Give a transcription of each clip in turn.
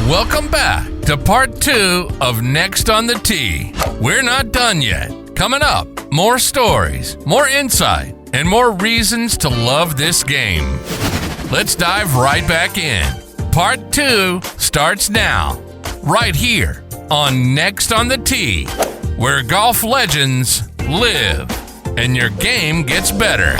Welcome back to part 2 of Next on the Tee. We're not done yet. Coming up, more stories, more insight, and more reasons to love this game. Let's dive right back in. Part 2 starts now, right here on Next on the Tee, where golf legends live and your game gets better.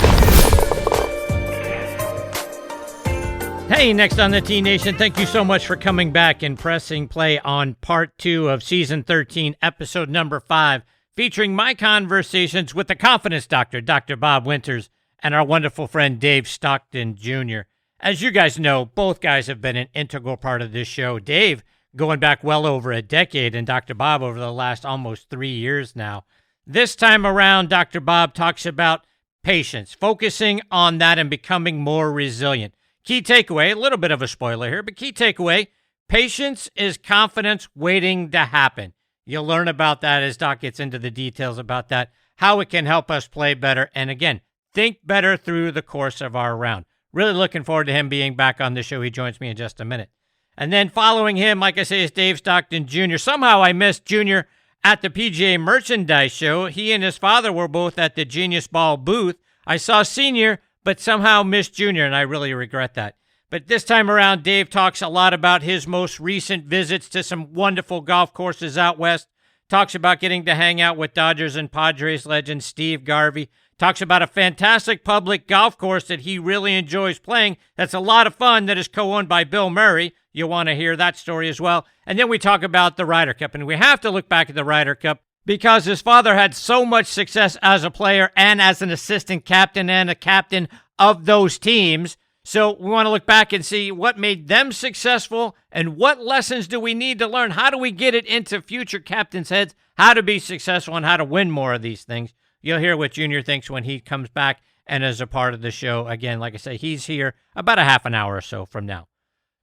Hey, Next on the Tee Nation, thank you so much for coming back and pressing play on part 2 of season 13, episode number 5, featuring my conversations with the confidence doctor, Dr. Bob Winters, and our wonderful friend Dave Stockton Jr. As you guys know, both guys have been an integral part of this show. Dave going back well over a decade, and Dr. Bob over the last almost 3 years now. This time around, Dr. Bob talks about patience, focusing on that and becoming more resilient. Key takeaway, a little bit of a spoiler here, but key takeaway, patience is confidence waiting to happen. You'll learn about that as Doc gets into the details about that, how it can help us play better, and again, think better through the course of our round. Really looking forward to him being back on the show. He joins me in just a minute. And then following him, like I say, is Dave Stockton Jr. Somehow I missed Jr. at the PGA Merchandise Show. He and his father were both at the Genius Ball booth. I saw Senior, but somehow missed Junior, and I really regret that. But this time around, Dave talks a lot about his most recent visits to some wonderful golf courses out west, talks about getting to hang out with Dodgers and Padres legend Steve Garvey, talks about a fantastic public golf course that he really enjoys playing that's a lot of fun that is co-owned by Bill Murray. You'll want to hear that story as well. And then we talk about the Ryder Cup, and we have to look back at the Ryder Cup because his father had so much success as a player and as an assistant captain and a captain of those teams. So we want to look back and see what made them successful and what lessons do we need to learn? How do we get it into future captains' heads? How to be successful and how to win more of these things. You'll hear what Junior thinks when he comes back and is a part of the show. Again, like I say, he's here about a half an hour or so from now.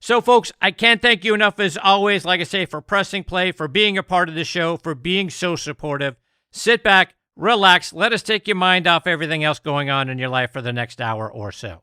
So, folks, I can't thank you enough, as always, like I say, for pressing play, for being a part of the show, for being so supportive. Sit back, relax, let us take your mind off everything else going on in your life for the next hour or so.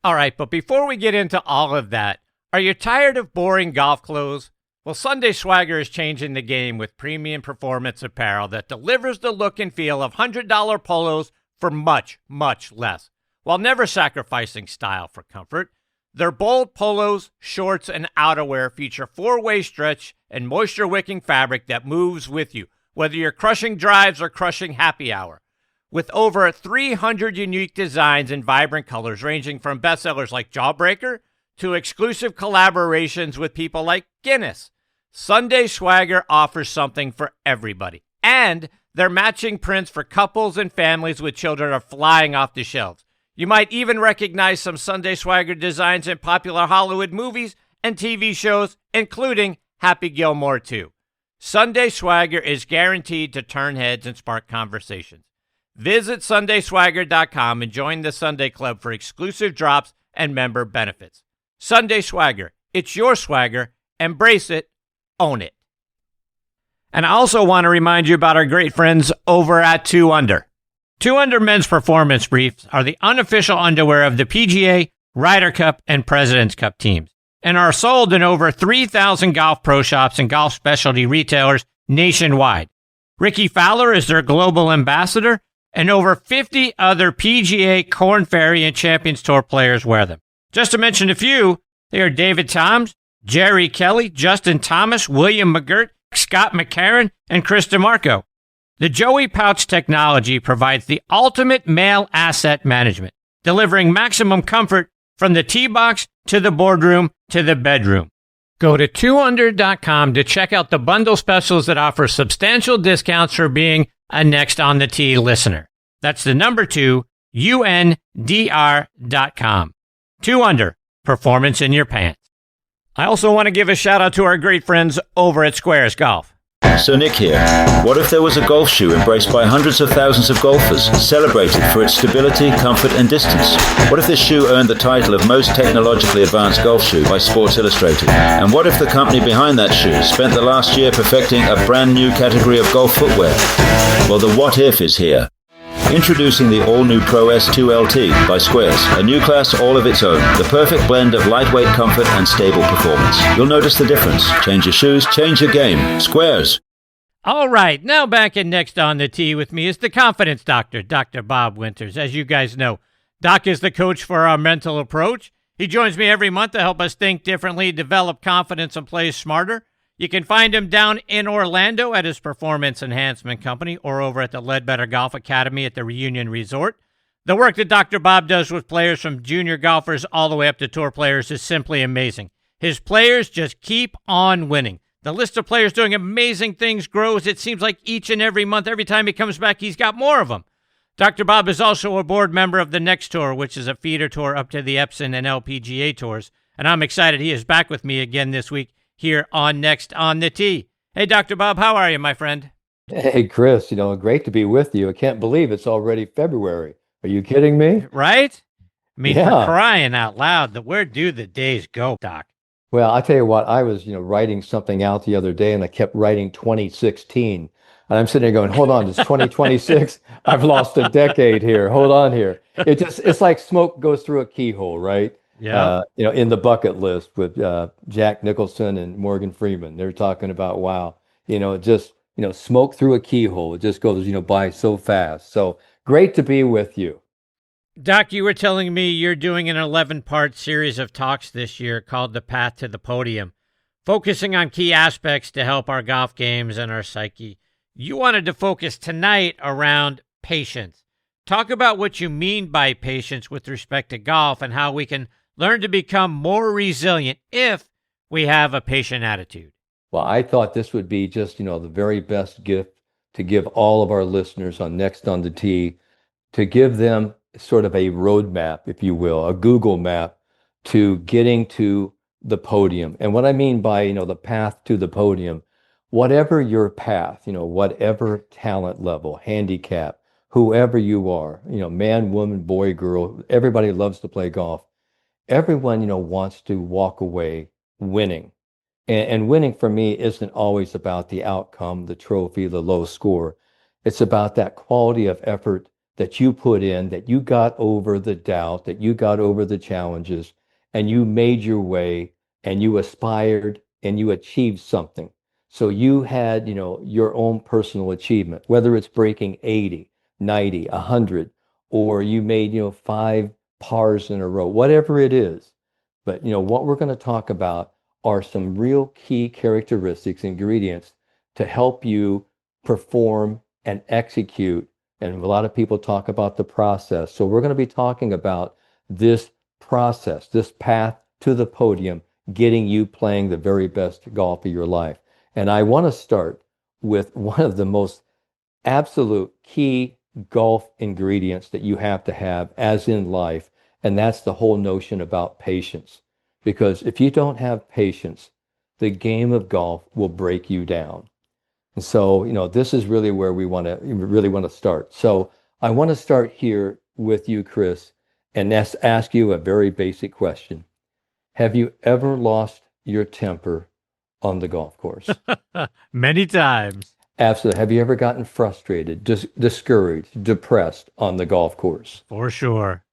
All right, but before we get into all of that, are you tired of boring golf clothes? Well, Sunday Swagger is changing the game with premium performance apparel that delivers the look and feel of $100 polos for much, much less, while never sacrificing style for comfort. Their bold polos, shorts, and outerwear feature 4-way stretch and moisture-wicking fabric that moves with you, whether you're crushing drives or crushing happy hour. With over 300 unique designs and vibrant colors ranging from bestsellers like Jawbreaker to exclusive collaborations with people like Guinness, Sunday Swagger offers something for everybody. And their matching prints for couples and families with children are flying off the shelves. You might even recognize some Sunday Swagger designs in popular Hollywood movies and TV shows, including Happy Gilmore 2. Sunday Swagger is guaranteed to turn heads and spark conversations. Visit SundaySwagger.com and join the Sunday Club for exclusive drops and member benefits. Sunday Swagger. It's your swagger. Embrace it. Own it. And I also want to remind you about our great friends over at 2 Under. 2 Under men's performance briefs are the unofficial underwear of the PGA, Ryder Cup, and President's Cup teams, and are sold in over 3,000 golf pro shops and golf specialty retailers nationwide. Ricky Fowler is their global ambassador, and over 50 other PGA, Korn Ferry, and Champions Tour players wear them. Just to mention a few, they are David Toms, Jerry Kelly, Justin Thomas, William McGirt, Scott McCarron, and Chris DeMarco. The Joey Pouch technology provides the ultimate male asset management, delivering maximum comfort from the tee box to the boardroom to the bedroom. Go to 2under.com to check out the bundle specials that offer substantial discounts for being a Next on the Tee listener. That's the number 2, UNDR.com. 2 Under, performance in your pants. I also want to give a shout out to our great friends over at Squares Golf. So Nick here. What if there was a golf shoe embraced by hundreds of thousands of golfers, celebrated for its stability, comfort, and distance? What if this shoe earned the title of most technologically advanced golf shoe by Sports Illustrated? And what if the company behind that shoe spent the last year perfecting a brand new category of golf footwear? Well, the what if is here. Introducing the all-new Pro S2 LT by Squares, a new class all of its own. The perfect blend of lightweight comfort and stable performance. You'll notice the difference. Change your shoes, change your game. Squares. All right, now back in Next on the Tee with me is the Confidence Doctor, Dr. Bob Winters. As you guys know, Doc is the coach for our mental approach. He joins me every month to help us think differently, develop confidence, and play smarter. You can find him down in Orlando at his Performance Enhancement Company or over at the Ledbetter Golf Academy at the Reunion Resort. The work that Dr. Bob does with players from junior golfers all the way up to tour players is simply amazing. His players just keep on winning. The list of players doing amazing things grows. It seems like each and every month, every time he comes back, he's got more of them. Dr. Bob is also a board member of the Next Tour, which is a feeder tour up to the Epson and LPGA tours. And I'm excited he is back with me again this week here on Next on the Tee. Hey, Dr. Bob, how are you, my friend? Hey, Chris, great to be with you. I can't believe it's already February. Are you kidding me? Right? I mean, Yeah. For crying out loud, where do the days go, Doc? Well, I'll tell you what, I was, writing something out the other day and I kept writing 2016. And I'm sitting there going, hold on, it's 2026. I've lost a decade here. Hold on here. It's like smoke goes through a keyhole, right? Yeah. In the bucket list with Jack Nicholson and Morgan Freeman. They're talking about, wow, smoke through a keyhole. It just goes, by so fast. So great to be with you. Doc, you were telling me you're doing an 11-part series of talks this year called The Path to the Podium, focusing on key aspects to help our golf games and our psyche. You wanted to focus tonight around patience. Talk about what you mean by patience with respect to golf and how we can learn to become more resilient if we have a patient attitude. Well, I thought this would be just, the very best gift to give all of our listeners on Next on the Tee, to give them sort of a roadmap, if you will, a Google map to getting to the podium. And what I mean by, the path to the podium, whatever your path, whatever talent level, handicap, whoever you are, man, woman, boy, girl, everybody loves to play golf. Everyone, wants to walk away winning. And winning for me isn't always about the outcome, the trophy, the low score. It's about that quality of effort that you put in, that you got over the doubt, that you got over the challenges, and you made your way, and you aspired, and you achieved something. So you had, your own personal achievement, whether it's breaking 80, 90, 100, or you made, 5 pars in a row, whatever it is. But, what we're going to talk about are some real key characteristics, ingredients to help you perform and execute. And a lot of people talk about the process. So we're going to be talking about this process, this path to the podium, getting you playing the very best golf of your life. And I want to start with one of the most absolute key golf ingredients that you have to have, as in life, and that's the whole notion about patience. Because if you don't have patience, the game of golf will break you down. And so, this is really where we really want to start. So I want to start here with you, Chris, and ask you a very basic question. Have you ever lost your temper on the golf course? Many times. Absolutely. Have you ever gotten frustrated, discouraged, depressed on the golf course? For sure.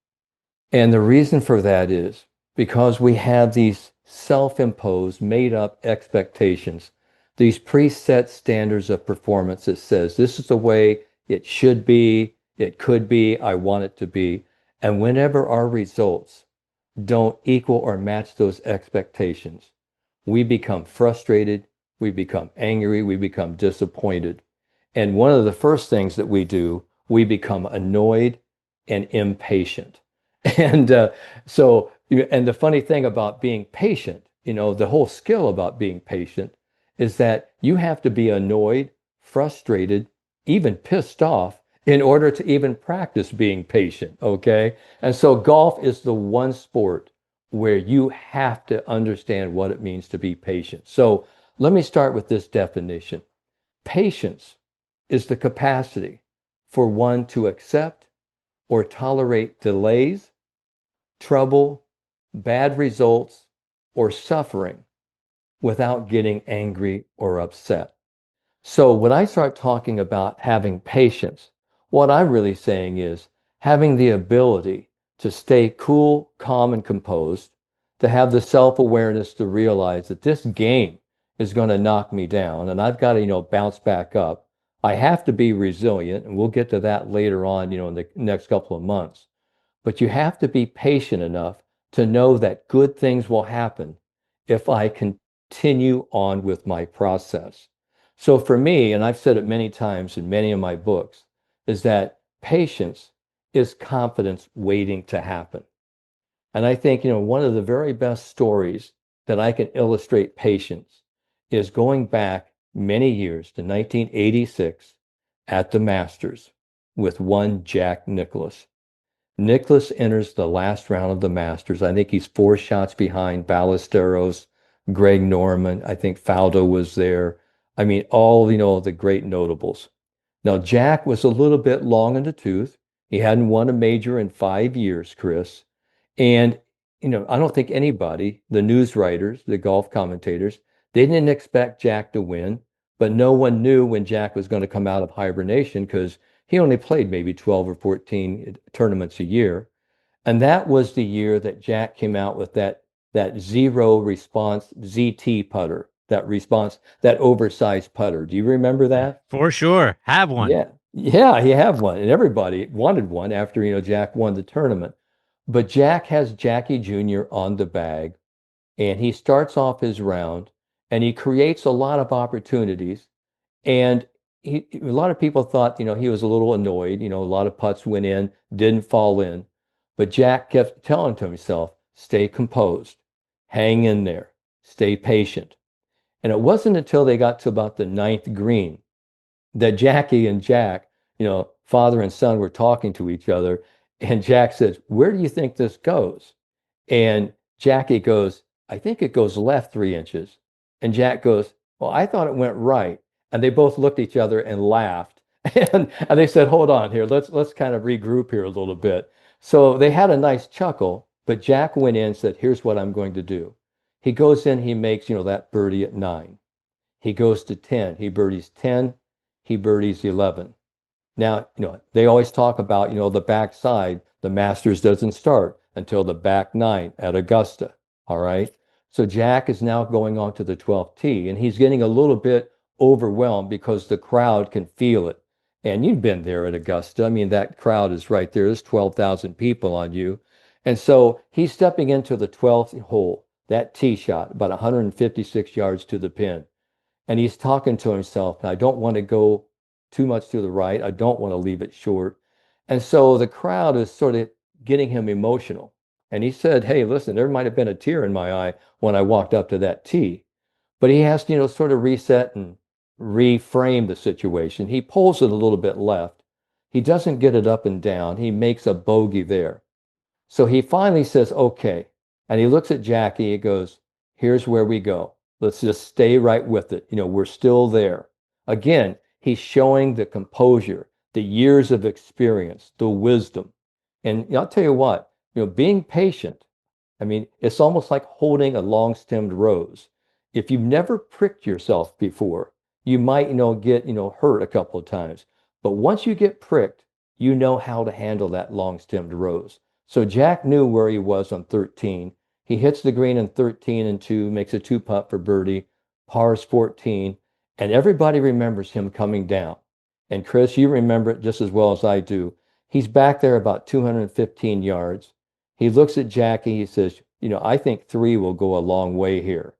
And the reason for that is because we have these self-imposed, made-up expectations, these preset standards of performance that says, this is the way it should be, it could be, I want it to be. And whenever our results don't equal or match those expectations, we become frustrated, we become angry, we become disappointed. And one of the first things that we do, we become annoyed and impatient. And and the funny thing about being patient, the whole skill about being patient is that you have to be annoyed, frustrated, even pissed off in order to even practice being patient, okay? And so golf is the one sport where you have to understand what it means to be patient. So let me start with this definition. Patience is the capacity for one to accept or tolerate delays, trouble, bad results, or suffering without getting angry or upset. So when I start talking about having patience, What I'm really saying is having the ability to stay cool, calm, and composed, to have the self-awareness to realize that this game is going to knock me down and I've got to, bounce back up. I have to be resilient, and we'll get to that later on, in the next couple of months. But you have to be patient enough to know that good things will happen if I continue on with my process. So for me, and I've said it many times in many of my books, is that patience is confidence waiting to happen. And I think, one of the very best stories that I can illustrate patience is going back many years to 1986 at the Masters with one Jack Nicklaus. Nicklaus enters the last round of the Masters. I think he's 4 shots behind Ballesteros, Greg Norman. I think Faldo was there. I mean, all, the great notables. Now, Jack was a little bit long in the tooth. He hadn't won a major in 5 years, Chris. And, I don't think anybody, the news writers, the golf commentators, they didn't expect Jack to win, but no one knew when Jack was going to come out of hibernation because he only played maybe 12 or 14 tournaments a year. And that was the year that Jack came out with that zero response ZT putter, that oversized putter. Do you remember that? For sure. Have one. Yeah. Yeah, he had one. And everybody wanted one after, Jack won the tournament. But Jack has Jackie Jr. on the bag, and he starts off his round, and he creates a lot of opportunities. And a lot of people thought, he was a little annoyed. A lot of putts went in, didn't fall in. But Jack kept telling to himself, stay composed, hang in there, stay patient. And it wasn't until they got to about the 9th green that Jackie and Jack, father and son, were talking to each other. And Jack says, where do you think this goes? And Jackie goes, I think it goes left 3 inches. And Jack goes, well, I thought it went right. And they both looked at each other and laughed. And they said, hold on here, let's kind of regroup here a little bit. So they had a nice chuckle, but Jack went in and said, here's what I'm going to do. He goes in, he makes, that birdie at 9. He goes to 10, he birdies 10, he birdies 11. Now, they always talk about, the backside, the Masters doesn't start until the back 9 at Augusta. All right. So Jack is now going on to the 12th tee, and he's getting a little bit overwhelmed because the crowd can feel it. And you've been there at Augusta. I mean, that crowd is right there. There's 12,000 people on you. And so he's stepping into the 12th hole, that tee shot, about 156 yards to the pin. And he's talking to himself, I don't want to go too much to the right. I don't want to leave it short. And so the crowd is sort of getting him emotional. And he said, hey, listen, there might have been a tear in my eye when I walked up to that tee. But he has to, sort of reset and reframe the situation. He pulls it a little bit left. He doesn't get it up and down. He makes a bogey there. So he finally says, okay. And he looks at Jackie. He goes, here's where we go. Let's just stay right with it. We're still there. Again, he's showing the composure, the years of experience, the wisdom. And I'll tell you what, being patient, I mean, it's almost like holding a long-stemmed rose. If you've never pricked yourself before, you might, get, hurt a couple of times. But once you get pricked, you know how to handle that long-stemmed rose. So Jack knew where he was on 13. He hits the green in 13 and 2, makes a 2-putt for birdie, pars 14, and everybody remembers him coming down. And Chris, you remember it just as well as I do. He's back there about 215 yards. He looks at Jackie. He says, I think 3 will go a long way here.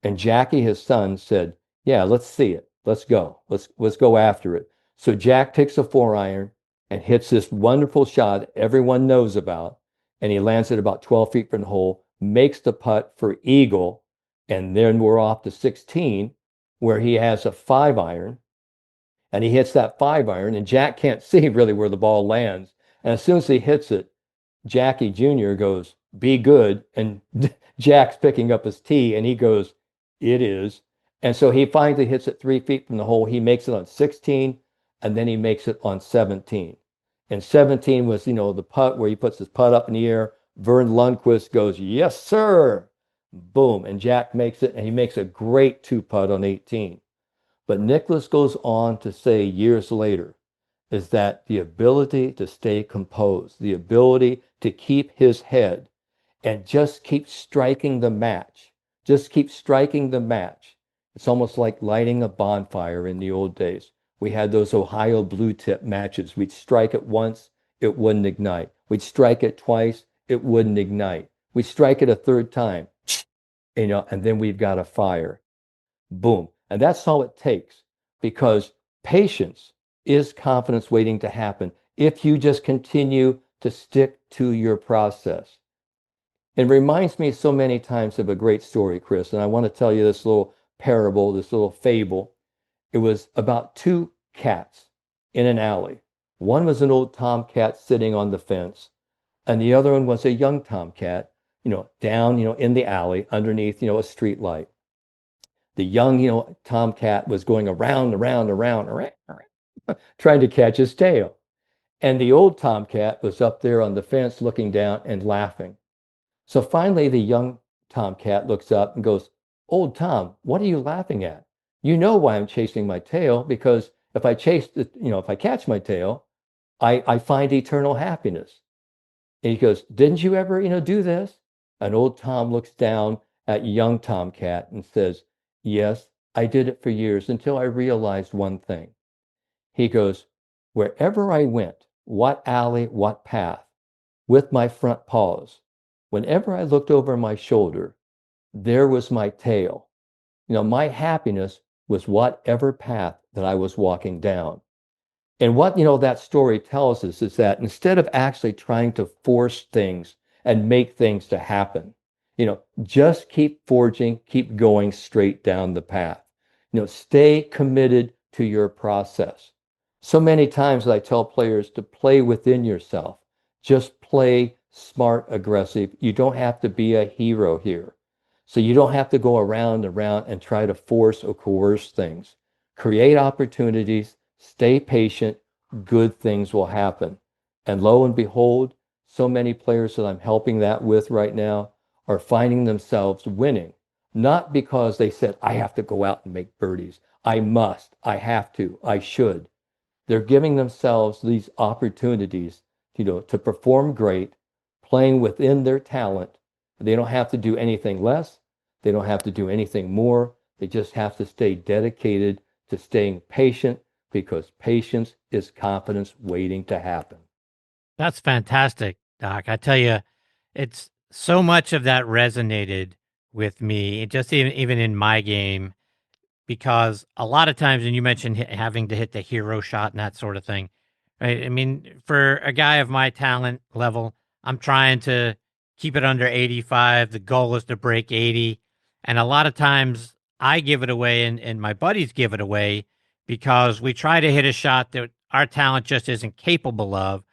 And Jackie, his son, said, yeah, let's see it. Let's go. Let's go after it. So Jack takes a 4-iron and hits this wonderful shot everyone knows about. And he lands it about 12 feet from the hole, makes the putt for eagle. And then we're off to 16, where he has a 5-iron. And he hits that 5-iron, and Jack can't see really where the ball lands. And as soon as he hits it, Jackie Jr. goes, be good. And Jack's picking up his tee, and he goes, it is. And so he finally hits it 3 feet from the hole. He makes it on 16, and then he makes it on 17. And 17 was, the putt where he puts his putt up in the air. Vern Lundquist goes, yes, sir. Boom. And Jack makes it, and he makes a great 2-putt on 18. But Nicklaus goes on to say years later is that the ability to stay composed, the ability to keep his head and just keep striking the match, just keep striking the match. It's almost like lighting a bonfire in the old days. We had those Ohio blue tip matches. We'd strike it once, it wouldn't ignite. We'd strike it twice, it wouldn't ignite. We'd strike it a third time, and then we've got a fire. Boom. And that's all it takes, because patience is confidence waiting to happen if you just continue to stick to your process. It reminds me so many times of a great story, Chris, and I want to tell you this little parable, this little fable. It was about two cats in an alley. One was an old tomcat sitting on the fence, and the other one was a young tomcat, down, in the alley underneath, a street light. The young, tomcat was going around, trying to catch his tail. And the old tomcat was up there on the fence looking down and laughing. So finally, the young tomcat looks up and goes, "Old Tom, what are you laughing at? You know why I'm chasing my tail, because if I if I catch my tail, I find eternal happiness." And he goes, "Didn't you ever, do this?" And old Tom looks down at young tomcat and says, "Yes, I did it for years until I realized one thing." He goes, "Wherever I went, what alley, what path, with my front paws, whenever I looked over my shoulder, there was my tail. My happiness was whatever path that I was walking down." And what, that story tells us is that instead of actually trying to force things and make things to happen, just keep forging, keep going straight down the path. Stay committed to your process. So many times I tell players to play within yourself. Just play smart, aggressive. You don't have to be a hero here. So you don't have to go around and try to force or coerce things. Create opportunities, stay patient, good things will happen. And lo and behold, so many players that I'm helping that with right now are finding themselves winning, not because they said, "I have to go out and make birdies. I must, I have to, I should." They're giving themselves these opportunities, to perform great, playing within their talent. They don't have to do anything less. They don't have to do anything more. They just have to stay dedicated to staying patient, because patience is confidence waiting to happen. That's fantastic, Doc. I tell you, it's so much of that resonated with me, just even in my game, because a lot of times, and you mentioned having to hit the hero shot and that sort of thing, right? I mean, for a guy of my talent level, I'm trying to keep it under 85. The goal is to break 80. And a lot of times I give it away and my buddies give it away because we try to hit a shot that our talent just isn't capable of,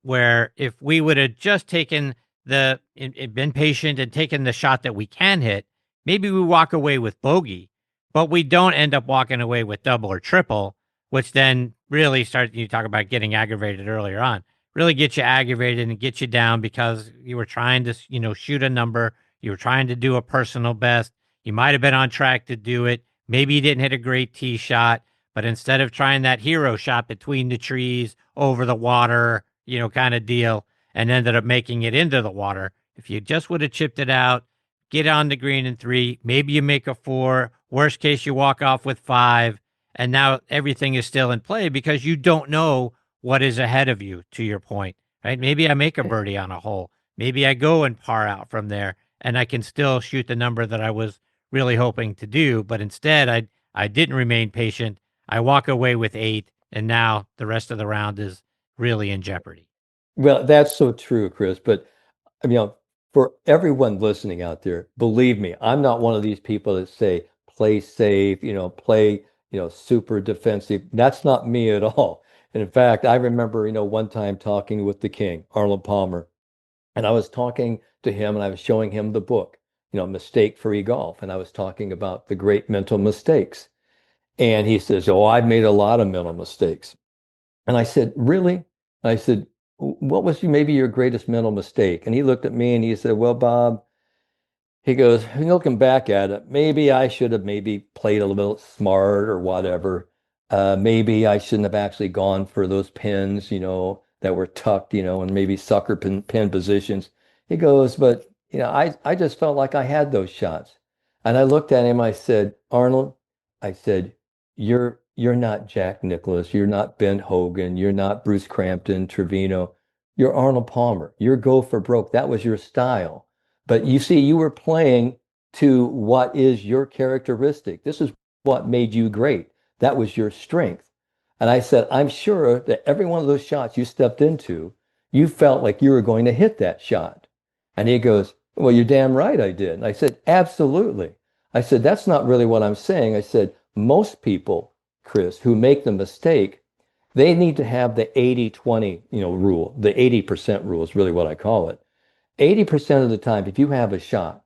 where if we would have just taken been patient and taken the shot that we can hit, maybe we walk away with bogey, but we don't end up walking away with double or triple, which then really starts, you talk about getting aggravated earlier on, really get you aggravated and get you down because you were trying to, shoot a number. You were trying to do a personal best. You might have been on track to do it. Maybe you didn't hit a great tee shot, but instead of trying that hero shot between the trees, over the water, kind of deal, and ended up making it into the water, if you just would have chipped it out, get on the green in 3, maybe you make a 4, worst case, you walk off with 5, and now everything is still in play because you don't know what is ahead of you, to your point, right? Maybe I make a birdie on a hole. Maybe I go and par out from there, and I can still shoot the number that I was really hoping to do, but instead I didn't remain patient. I walk away with 8, and now the rest of the round is really in jeopardy. Well, that's so true, Chris. But for everyone listening out there, believe me, I'm not one of these people that say play safe, play, super defensive. That's not me at all. And in fact, I remember, one time talking with the king, Arnold Palmer, and I was talking to him and I was showing him the book, Mistake-Free Golf. And I was talking about the great mental mistakes. And he says, "Oh, I've made a lot of mental mistakes." And I said, "Really?" I said, "What was maybe your greatest mental mistake?" And he looked at me and he said, "Well, Bob," he goes, "looking back at it, maybe I should have maybe played a little smart or whatever. Maybe I shouldn't have actually gone for those pins, that were tucked, and maybe sucker pin positions. He goes, but, I just felt like I had those shots. And I looked at him, I said, Arnold, I said, you're not Jack Nicklaus, you're not Ben Hogan, you're not Bruce Crampton, Trevino, you're Arnold Palmer. You're go for broke. That was your style. But you see, you were playing to what is your characteristic. This is what made you great. That was your strength. And I said, I'm sure that every one of those shots you stepped into, you felt like you were going to hit that shot. And he goes, well, you're damn right I did. And I said, absolutely. I said, that's not really what I'm saying. I said, most people, Chris, who make the mistake, they need to have the 80-20, rule. The 80% rule is really what I call it. 80% of the time, if you have a shot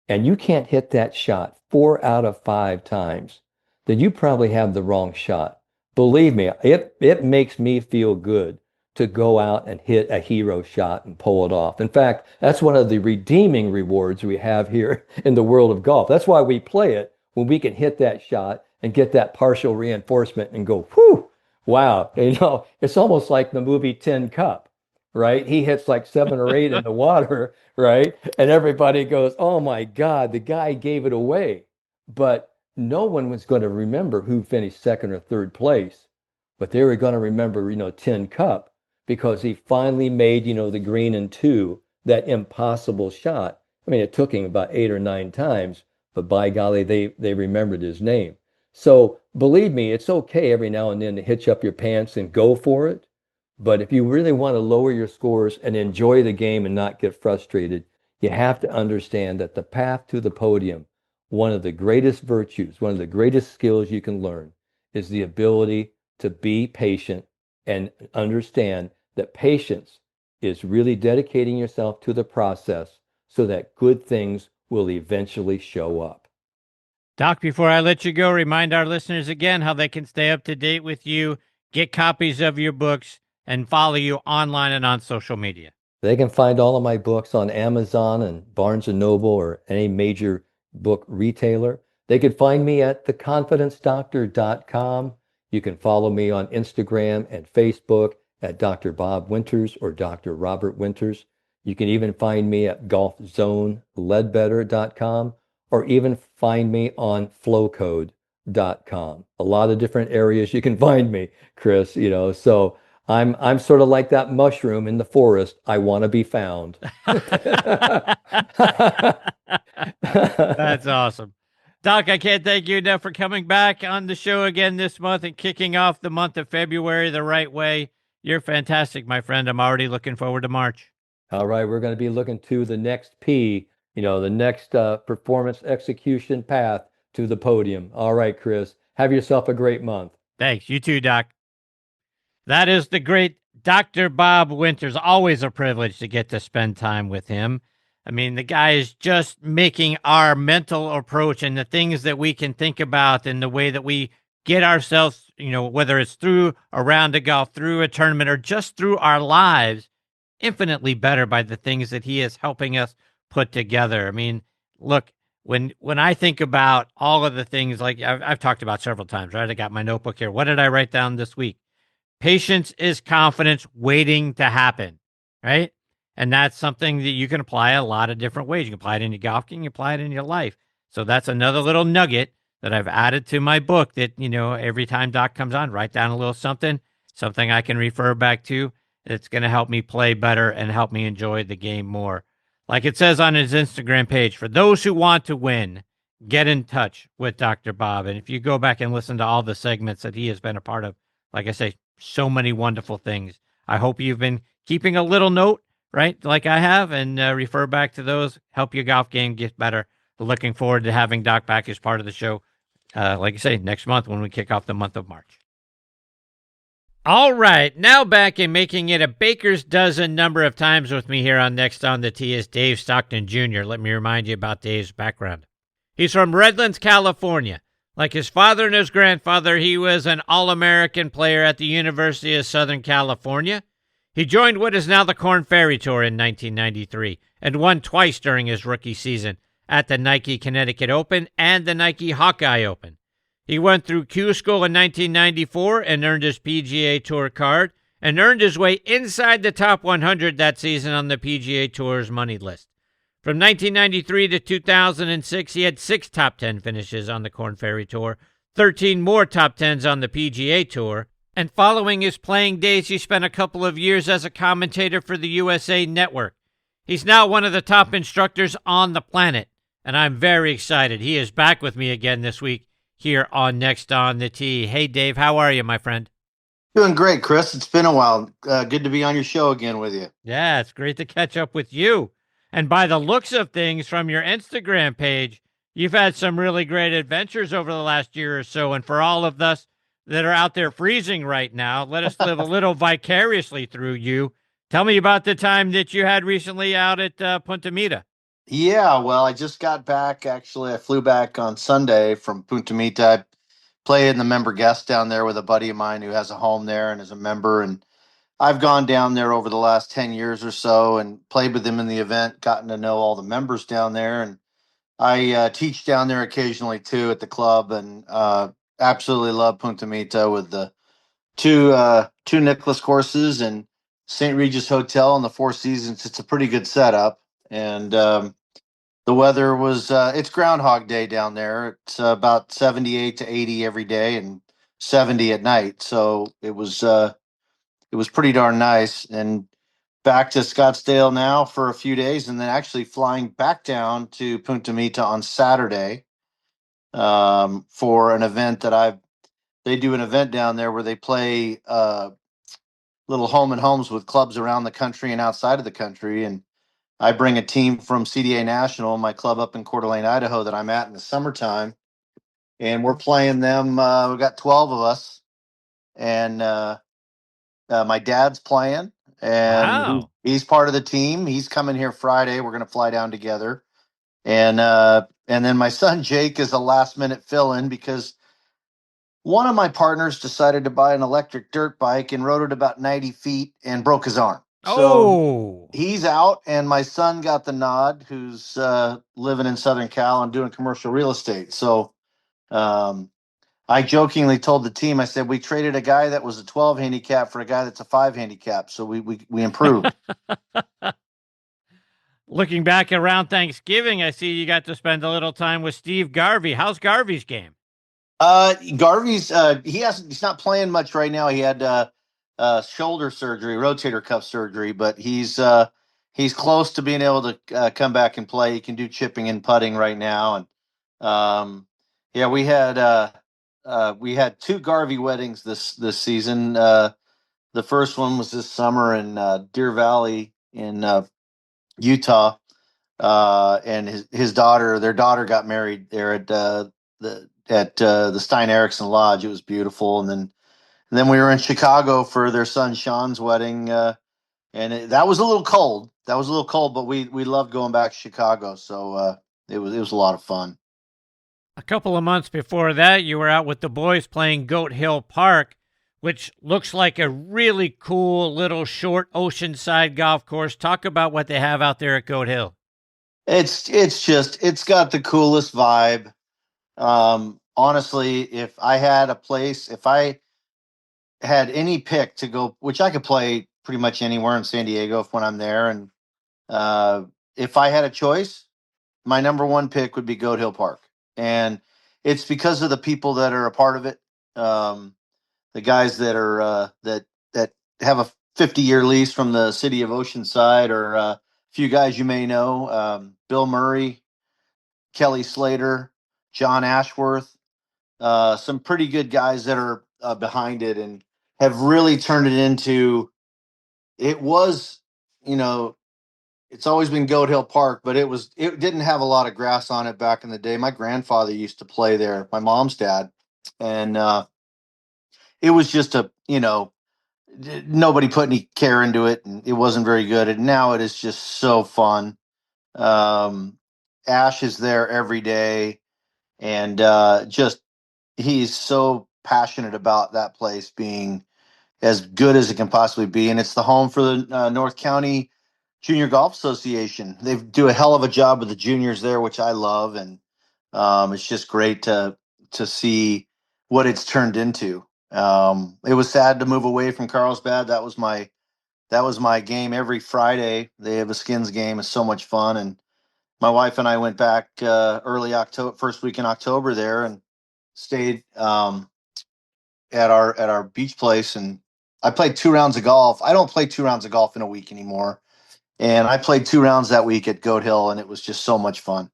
and you can't hit that shot 4 out of 5 times, then you probably have the wrong shot. Believe me, it makes me feel good to go out and hit a hero shot and pull it off. In fact, that's one of the redeeming rewards we have here in the world of golf. That's why we play it, when we can hit that shot and get that partial reinforcement and go, whew, wow. It's almost like the movie Tin Cup, right? He hits like 7 or 8 in the water, right? And everybody goes, oh my God, the guy gave it away. But no one was going to remember who finished second or third place, but they were going to remember, Tin Cup, because he finally made, the green and 2, that impossible shot. I mean, it took him about 8 or 9 times, but by golly, they remembered his name. So believe me, it's okay every now and then to hitch up your pants and go for it. But if you really want to lower your scores and enjoy the game and not get frustrated, you have to understand that the path to the podium, one of the greatest virtues, one of the greatest skills you can learn, is the ability to be patient and understand that patience is really dedicating yourself to the process so that good things will eventually show up. Doc, before I let you go, remind our listeners again how they can stay up to date with you, get copies of your books, and follow you online and on social media. They can find all of my books on Amazon and Barnes & Noble or any major book retailer. They could find me at theconfidencedoctor.com. You can follow me on Instagram and Facebook at Dr. Bob Winters or Dr. Robert Winters. You can even find me at golfzoneledbetter.com or even find me on flowcode.com. A lot of different areas you can find me, Chris, so I'm sort of like that mushroom in the forest. I want to be found. That's awesome. Doc, I can't thank you enough for coming back on the show again this month and kicking off the month of February the right way. You're fantastic, my friend. I'm already looking forward to March. All right, we're going to be looking to the next P, the next performance execution path to the podium. All right, Chris, have yourself a great month. Thanks. You too, Doc. That is the great Dr. Bob Winters. Always a privilege to get to spend time with him. I mean, the guy is just making our mental approach and the things that we can think about and the way that we get ourselves, whether it's through a round of golf, through a tournament, or just through our lives, infinitely better by the things that he is helping us put together. I mean, look, when I think about all of the things like I've talked about several times, right? I got my notebook here. What did I write down this week? Patience is confidence waiting to happen, right? And that's something that you can apply a lot of different ways. You can apply it in your golf game, you can apply it in your life. So that's another little nugget that I've added to my book that, every time Doc comes on, write down a little something I can refer back to that's going to help me play better and help me enjoy the game more. Like it says on his Instagram page, for those who want to win, get in touch with Dr. Bob. And if you go back and listen to all the segments that he has been a part of, like I say, so many wonderful things. I hope you've been keeping a little note, right, like I have, and refer back to those, help your golf game get better. Looking forward to having Doc back as part of the show, like I say, next month when we kick off the month of March. All right, now back in making it a baker's dozen number of times with me here on Next on the Tee is Dave Stockton Jr. Let me remind you about Dave's background. He's from Redlands, California. Like his father and his grandfather, he was an All-American player at the University of Southern California. He joined what is now the Korn Ferry Tour in 1993 and won twice during his rookie season at the Nike Connecticut Open and the Nike Hawkeye Open. He went through Q School in 1994 and earned his PGA Tour card and earned his way inside the top 100 that season on the PGA Tour's money list. From 1993 to 2006, he had 6 top 10 finishes on the Korn Ferry Tour, 13 more top 10s on the PGA Tour, and following his playing days, he spent a couple of years as a commentator for the USA Network. He's now one of the top instructors on the planet, and I'm very excited. He is back with me again this week here on Next on the Tee. Hey, Dave, how are you, my friend? Doing great, Chris. It's been a while. Good to be on your show again with you. Yeah, it's great to catch up with you. And by the looks of things from your Instagram page, you've had some really great adventures over the last year or so. And for all of us that are out there freezing right now, let us live a little vicariously through you. Tell me about the time that you had recently out at Punta Mita. Yeah, well, I just got back. Actually, I flew back on Sunday from Punta Mita. I played in the member guest down there with a buddy of mine who has a home there and is a member. And I've gone down there over the last 10 years or so and played with them in the event, gotten to know all the members down there. And I teach down there occasionally too at the club, and absolutely love Punta Mita with the two Nicholas courses and St. Regis Hotel and the Four Seasons. It's a pretty good setup. And the weather was, it's Groundhog Day down there. It's about 78 to 80 every day and 70 at night. So it was pretty darn nice. And back to Scottsdale now for a few days, and then actually flying back down to Punta Mita on Saturday for an event that they do an event down there where they play little home and homes with clubs around the country and outside of the country. And I bring a team from CDA National, my club up in Coeur d'Alene, Idaho, that I'm at in the summertime. And we're playing them. We've got 12 of us. And my dad's playing. And Wow. he's part of the team. He's coming here Friday. We're going to fly down together. And then my son Jake is a last minute fill-in because one of my partners decided to buy an electric dirt bike and rode it about 90 feet and broke his arm. So he's out, and my son got the nod, who's living in Southern Cal and doing commercial real estate. So I jokingly told the team, I said, we traded a guy that was a 12 handicap for a guy that's a 5 handicap. So we improved. Looking back around Thanksgiving, I see you got to spend a little time with Steve Garvey. How's Garvey's game? Garvey's he's not playing much right now. He had shoulder surgery, rotator cuff surgery, but he's close to being able to come back and play. He can do chipping and putting right now. And yeah, we had 2 Garvey weddings this season. The first one was this summer in Deer Valley in Utah, and their daughter got married there at the Stein Erickson Lodge. It was beautiful. And then we were in Chicago for their son Sean's wedding, and that was a little cold. But we loved going back to Chicago. So it was a lot of fun. A couple of months before that, you were out with the boys playing Goathill Park, which looks like a really cool little short oceanside golf course. Talk about what they have out there at Goathill. It's got the coolest vibe. Honestly, if I had any pick to go, which I could play pretty much anywhere in San Diego when I'm there, and if I had a choice, my number one pick would be Goathill Park. And it's because of the people that are a part of it. The guys that are that have a 50-year lease from the city of Oceanside, or a few guys you may know, Bill Murray, Kelly Slater, John Ashworth, some pretty good guys that are behind it and have really turned it into, it was, it's always been Goathill Park, but it didn't have a lot of grass on it back in the day. My grandfather used to play there, my mom's dad. And it was just nobody put any care into it, and it wasn't very good. And now it is just so fun. Ash is there every day, and he's so passionate about that place being as good as it can possibly be. And it's the home for the North County Junior Golf Association. They do a hell of a job with the juniors there, which I love. And it's just great to see what it's turned into. It was sad to move away from Carlsbad. That was my game every Friday. They have a skins game. It's so much fun. And my wife and I went back early October, first week in October there, and stayed at our beach place. And I played 2 rounds of golf. I don't play 2 rounds of golf in a week anymore. And I played 2 rounds that week at Goathill, and it was just so much fun.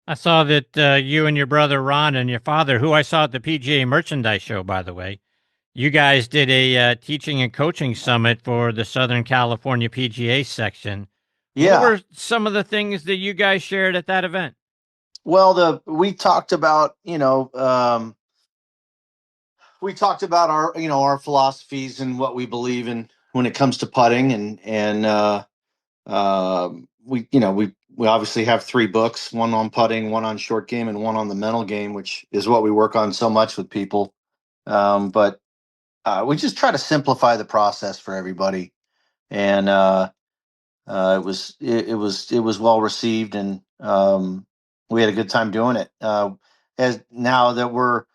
I saw that you and your brother Ron and your father, who I saw at the PGA Merchandise Show, by the way, you guys did a teaching and coaching summit for the Southern California PGA section. Yeah. What were some of the things that you guys shared at that event? Well, we talked about, our philosophies and what we believe in when it comes to putting, and we obviously have 3 books, one on putting, one on short game, and one on the mental game, which is what we work on so much with people. But we just try to simplify the process for everybody, and it was well received, and we had a good time doing it. As now that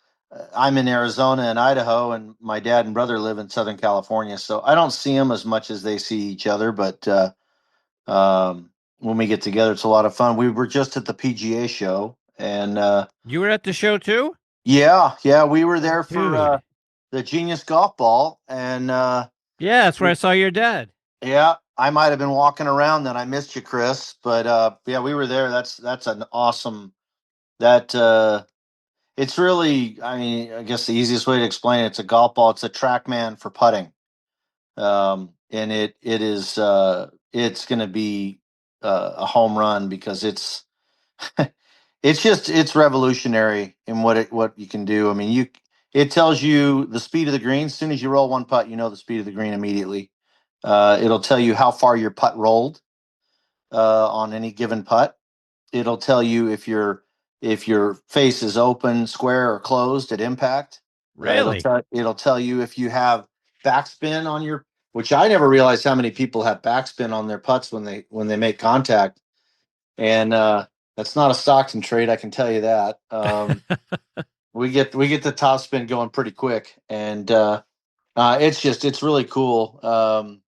I'm in Arizona and Idaho, and my dad and brother live in Southern California, so I don't see them as much as they see each other. But when we get together, it's a lot of fun. We were just at the PGA show, and you were at the show too? Yeah, we were there for Dude. the Genius Golf Ball, and yeah, that's where I saw your dad. Yeah, I might have been walking around then. I missed you, Chris, but yeah, we were there. That's an awesome. It's really. I mean, I guess the easiest way to explain it, it's a golf ball. It's a TrackMan for putting, and it's going to be a home run because it's it's revolutionary in what you can do. I mean, it tells you the speed of the green. As soon as you roll one putt, you know the speed of the green immediately. It'll tell you how far your putt rolled on any given putt. It'll tell you if your face is open, square, or closed at impact. Really? It'll tell you if you have backspin on your, which I never realized how many people have backspin on their putts when they make contact. And that's not a Stockton trait, I can tell you that. We get the top spin going pretty quick, and it's really cool.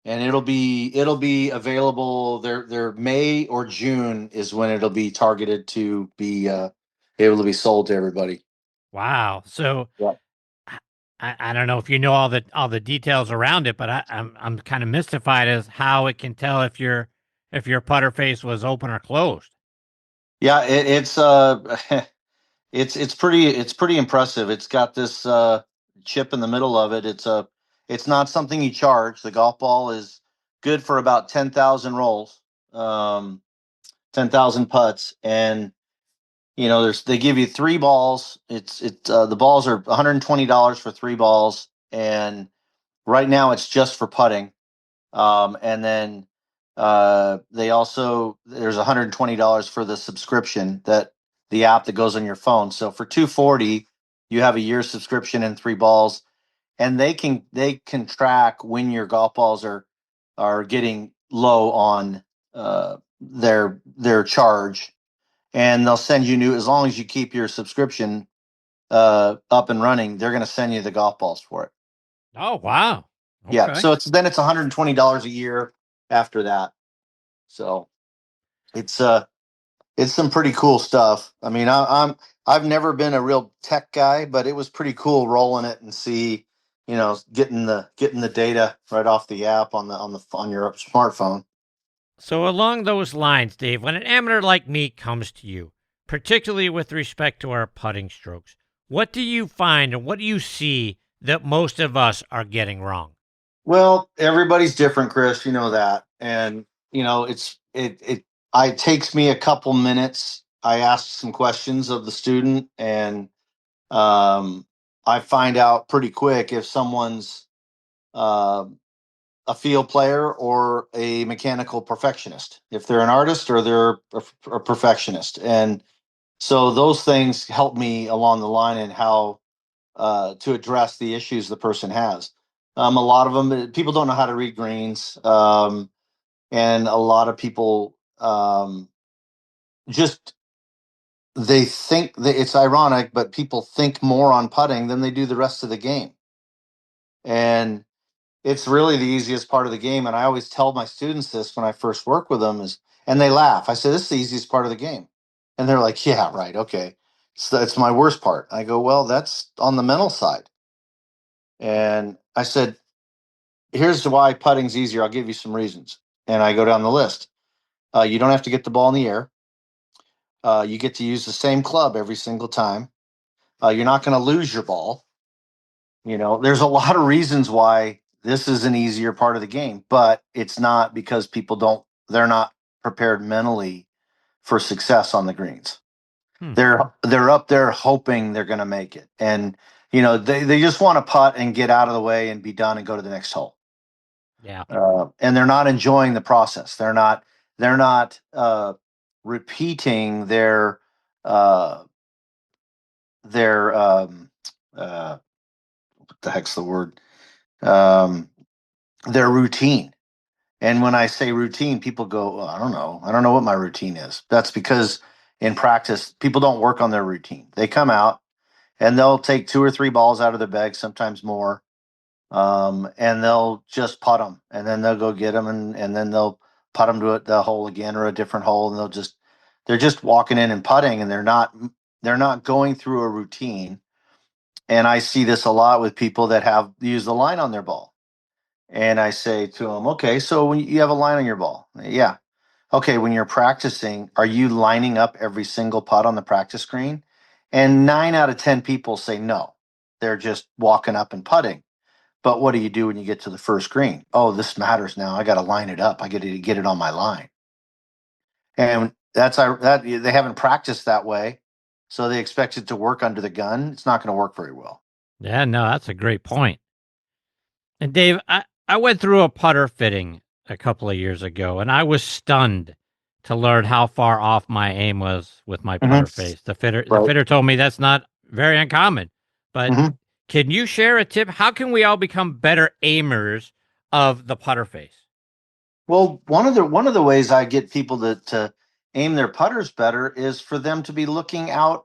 And it'll be available. Their May or June is when it'll be targeted to be able to be sold to everybody. Wow. So Yeah. I don't know if you know all the details around it, but I'm kind of mystified as how it can tell if your putter face was open or closed. Yeah, it's pretty impressive. It's got this chip in the middle of it. It's not something you charge. The golf ball is good for about 10,000 rolls, 10,000 putts, and they give you 3 balls. The balls are $120 for 3 balls, and right now it's just for putting. And then there's $120 for the subscription, that the app that goes on your phone. So for $240, you have a year subscription and 3 balls, and they can track when your golf balls are getting low on their charge, and they'll send you new, as long as you keep your subscription up and running, they're going to send you the golf balls for it. Oh, wow. Okay. Yeah. So it's $120 a year after that. So it's some pretty cool stuff. I mean, I've never been a real tech guy, but it was pretty cool rolling it and see, getting the data right off the app on your smartphone. So along those lines, Dave, when an amateur like me comes to you, particularly with respect to our putting strokes, what do you find and what do you see that most of us are getting wrong? Well, everybody's different, Chris. You know that, and it takes me a couple minutes. I ask some questions of the student, and I find out pretty quick if someone's a field player or a mechanical perfectionist, if they're an artist or they're a perfectionist. And so those things help me along the line in how to address the issues the person has. A lot of them, people don't know how to read greens. And a lot of people just they think that it's ironic, but people think more on putting than they do the rest of the game. And it's really the easiest part of the game. And I always tell my students this when I first work with them and they laugh. I say, this is the easiest part of the game. And they're like, yeah, right. Okay. So it's my worst part. I go, well, that's on the mental side. And I said, here's why putting's easier. I'll give you some reasons. And I go down the list. You don't have to get the ball in the air. You get to use the same club every single time. You're not going to lose your ball. There's a lot of reasons why this is an easier part of the game, but it's not because they're not prepared mentally for success on the greens. They're up there hoping they're going to make it. And, they just want to putt and get out of the way and be done and go to the next hole. Yeah. And they're not enjoying the process. They're not repeating their what the heck's the word? Their routine. And when I say routine, people go, I don't know. I don't know what my routine is. That's because in practice, people don't work on their routine. They come out and they'll take 2 or 3 balls out of their bag, sometimes more. And they'll just putt them, and then they'll go get them, and then they'll putt them to the hole again or a different hole, and they're just walking in and putting, and they're not going through a routine. And I see this a lot with people that have used the line on their ball. And I say to them, okay, so when you have a line on your ball, yeah. Okay, when you're practicing, are you lining up every single putt on the practice green? And 9 out of 10 people say no. They're just walking up and putting. But what do you do when you get to the first green? Oh, this matters now. I got to line it up. I got to get it on my line. And that they haven't practiced that way. So they expect it to work under the gun. It's not going to work very well. Yeah, no, that's a great point. And Dave, I went through a putter fitting a couple of years ago, and I was stunned to learn how far off my aim was with my putter face. The fitter told me that's not very uncommon. But can you share a tip? How can we all become better aimers of the putter face? Well, one of the ways I get people to aim their putters better is for them to be looking out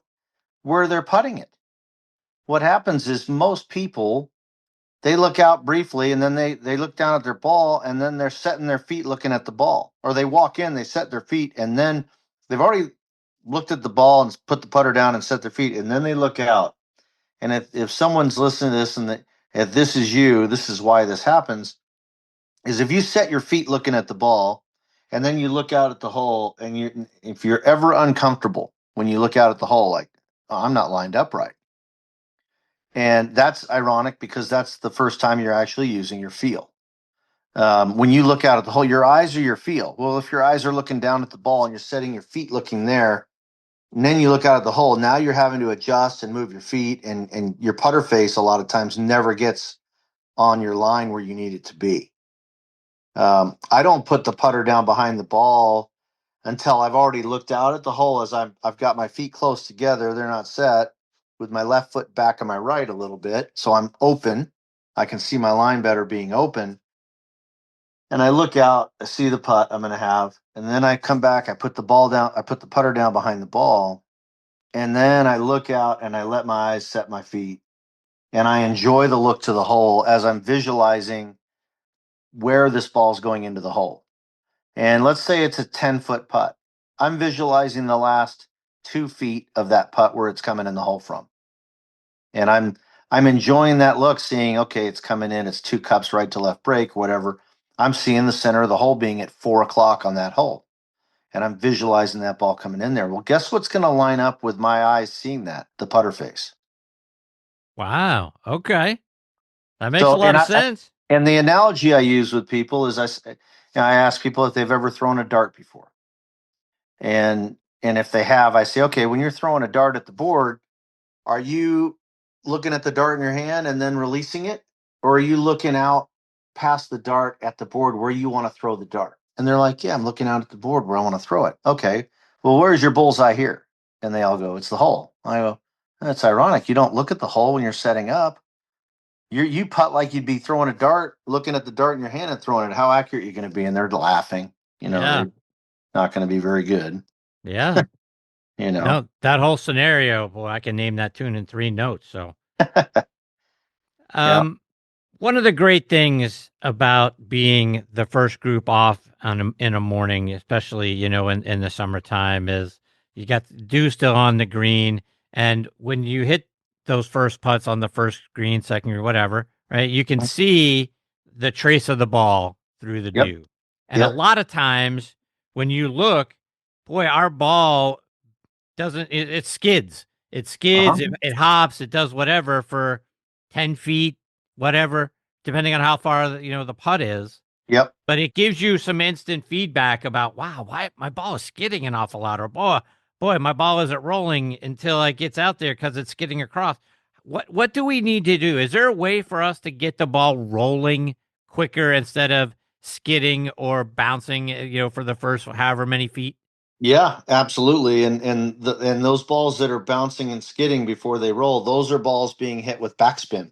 where they're putting it. What happens is most people, they look out briefly and then they look down at their ball and then they're setting their feet looking at the ball. Or they walk in, they set their feet, and then they've already looked at the ball and put the putter down and set their feet, and then they look out. And if someone's listening to this and if this is you, this is why this happens, is if you set your feet looking at the ball and then you look out at the hole, and if you're ever uncomfortable when you look out at the hole, like, oh, I'm not lined up right. And that's ironic because that's the first time you're actually using your feel. When you look out at the hole, your eyes are your feel. Well, if your eyes are looking down at the ball and you're setting your feet looking there, and then you look out at the hole, now you're having to adjust and move your feet, and your putter face a lot of times never gets on your line where you need it to be. I don't put the putter down behind the ball until I've already looked out at the hole, as I've got my feet close together. They're not set, with my left foot back of my right a little bit. So I'm open. I can see my line better being open. And I look out, I see the putt I'm going to have. And then I come back, I put the ball down, I put the putter down behind the ball. And then I look out and I let my eyes set my feet. And I enjoy the look to the hole as I'm visualizing where this ball's going into the hole. And let's say it's a 10-foot putt. I'm visualizing the last 2 feet of that putt where it's coming in the hole from. And I'm enjoying that look, seeing, okay, it's coming in, it's 2 cups right to left break, whatever. I'm seeing the center of the hole being at 4 o'clock on that hole. And I'm visualizing that ball coming in there. Well, guess what's going to line up with my eyes seeing that? The putter face. Wow. Okay. That makes a lot of sense. And the analogy I use with people is I ask people if they've ever thrown a dart before. And if they have, I say, okay, when you're throwing a dart at the board, are you looking at the dart in your hand and then releasing it? Or are you looking out past the dart at the board where you want to throw the dart? And they're like, yeah, I'm looking out at the board where I want to throw it. Okay, well, where's your bullseye here? And they all go, it's the hole. I go, that's ironic. You don't look at the hole when you're setting up. You putt like you'd be throwing a dart, looking at the dart in your hand and throwing it. How accurate are you going to be? And they're laughing. They're not going to be very good. Yeah. No, that whole scenario, boy, I can name that tune in 3 notes. So, Yeah. one of the great things about being the first group off in a morning, especially, in the summertime, is you got the dew still on the green. And when you hit those first putts on the first green, second or whatever, right, you can see the trace of the ball through the Yep. dew. And a Yep. lot of times when you look, boy, our ball doesn't, it skids. It skids, Uh-huh. it hops, it does whatever for 10 feet, whatever, depending on how far the putt is. Yep. But it gives you some instant feedback about, wow, why my ball is skidding an awful lot, or boy, my ball isn't rolling until it gets out there because it's skidding across. What do we need to do? Is there a way for us to get the ball rolling quicker instead of skidding or bouncing, for the first however many feet? Yeah, absolutely. And those balls that are bouncing and skidding before they roll, those are balls being hit with backspin.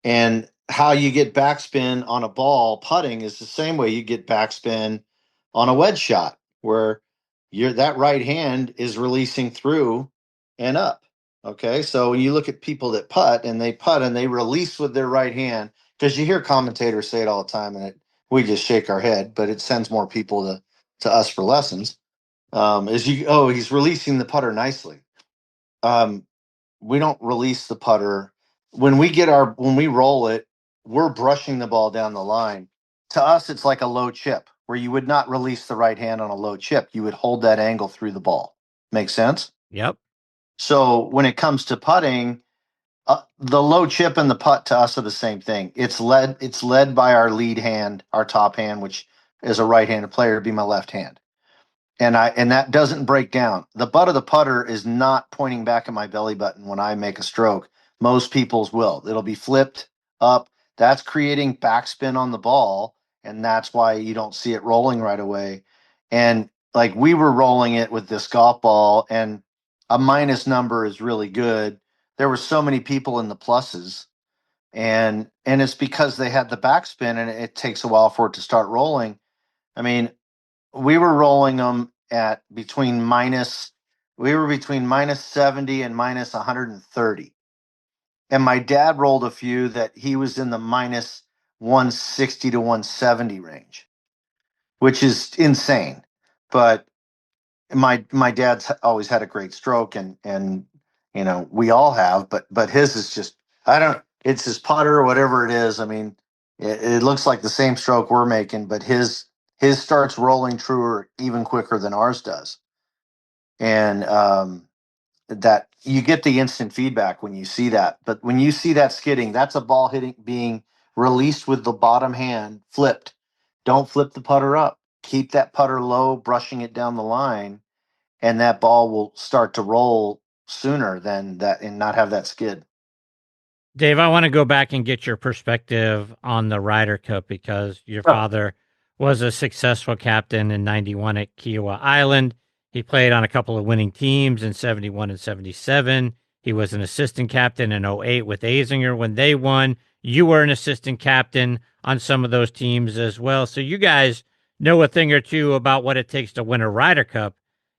And how you get backspin on a ball putting is the same way you get backspin on a wedge shot, where that right hand is releasing through and up. Okay, so when you look at people that putt and they release with their right hand, because you hear commentators say it all the time, and we just shake our head, but it sends more people to us for lessons. He's releasing the putter nicely. Um, we don't release the putter when we roll it. We're brushing the ball down the line. To us, it's like a low chip where you would not release the right hand on a low chip. You would hold that angle through the ball. Make sense? Yep. So when it comes to putting, the low chip and the putt to us are the same thing. It's led by our lead hand, our top hand, which is a right-handed player, to be my left hand. And that doesn't break down. The butt of the putter is not pointing back at my belly button when I make a stroke. Most people's will. It'll be flipped up. That's creating backspin on the ball, and that's why you don't see it rolling right away. And like we were rolling it with this golf ball, and a minus number is really good. There were so many people in the pluses, and it's because they had the backspin, and it takes a while for it to start rolling. I mean, we were rolling them at between minus 70 and minus 130. And my dad rolled a few that he was in the minus 160 to 170 range, which is insane. But my dad's always had a great stroke, and we all have, but his is just, I don't, it's his putter or whatever it is. I mean, it looks like the same stroke we're making, but his starts rolling truer even quicker than ours does. And that you get the instant feedback when you see that. But when you see that skidding, that's a ball being released with the bottom hand flipped. Don't flip the putter up. Keep that putter low, brushing it down the line, and that ball will start to roll sooner than that and not have that skid. Dave, I want to go back and get your perspective on the Ryder Cup because your Oh, father was a successful captain in 91 at Kiowa Island. He played on a couple of winning teams in 71 and 77. He was an assistant captain in 08 with Azinger when they won. You were an assistant captain on some of those teams as well. So you guys know a thing or two about what it takes to win a Ryder Cup.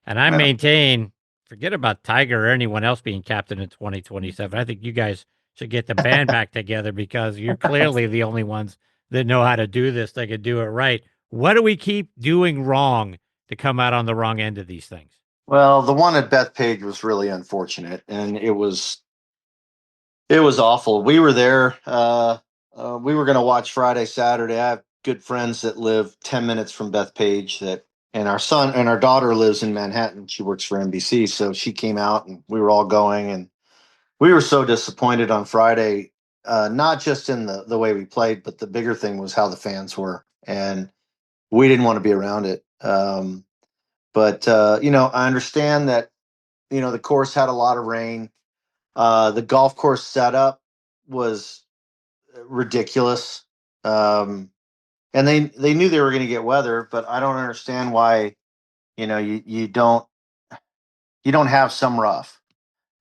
And I yeah. maintain, forget about Tiger or anyone else being captain in 2027. I think you guys should get the band back together because you're clearly the only ones that know how to do this. They could do it right. What do we keep doing wrong to come out on the wrong end of these things? Well, the one at Bethpage was really unfortunate, and it was awful. We were there. We were going to watch Friday, Saturday. I have good friends that live 10 minutes from Bethpage, and our daughter lives in Manhattan. She works for NBC. So she came out and we were all going, and we were so disappointed on Friday, not just in the way we played, but the bigger thing was how the fans were. And we didn't want to be around it. But I understand that, the course had a lot of rain. The golf course setup was ridiculous. And they knew they were going to get weather, but I don't understand why, you don't have some rough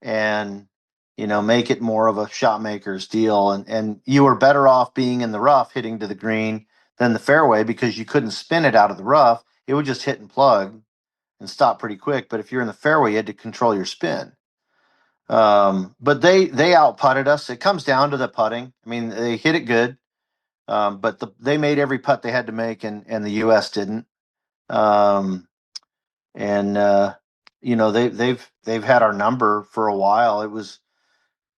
and, make it more of a shot maker's deal. And you were better off being in the rough hitting to the green than the fairway because you couldn't spin it out of the rough. It would just hit and plug. and stop pretty quick. But if you're in the fairway, you had to control your spin. But they out putted us. It comes down to the putting. I mean, they hit it good, but they made every putt they had to make, and the U.S. didn't. Um, and they've had our number for a while. It was,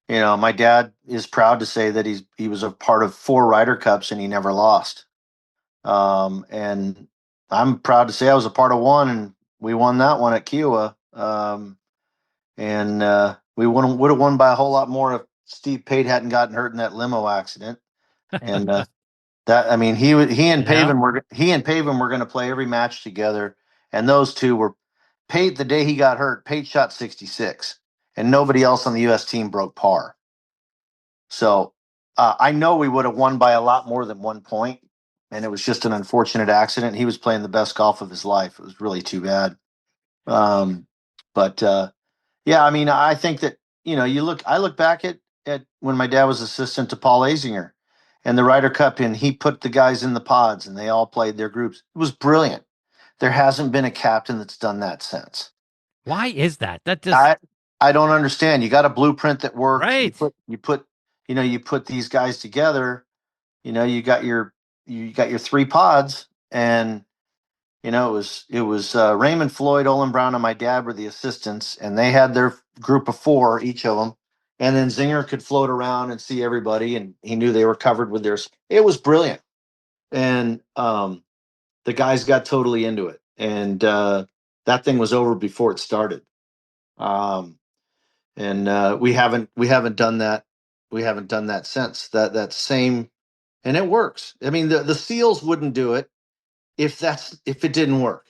my dad is proud to say that he was a part of 4 Ryder Cups and he never lost. And I'm proud to say I was a part of one, and we won that one at Kiowa. And we would have won by a whole lot more if Steve Pate hadn't gotten hurt in that limo accident. And he and Paven were going to play every match together, and those two were. Pate, the day he got hurt, Pate shot 66, and nobody else on the U.S. team broke par. So I know we would have won by a lot more than 1 point, and it was just an unfortunate accident. He was playing the best golf of his life. It was really too bad. Yeah, I mean, I think that, I look back at when my dad was assistant to Paul Azinger and the Ryder Cup, and he put the guys in the pods and they all played their groups. It was brilliant. There hasn't been a captain that's done that since. Why is that? I don't understand. You got a blueprint that works. Right. You put these guys together. You got your 3 pods, and it was Raymond Floyd, Olin Brown, and my dad were the assistants, and they had their group of 4, each of them. And then Zinger could float around and see everybody, and he knew they were covered with theirs. It was brilliant, and the guys got totally into it, and that thing was over before it started. And we haven't done that. We haven't done that since that same, and it works. I mean, the SEALs wouldn't do it if it didn't work.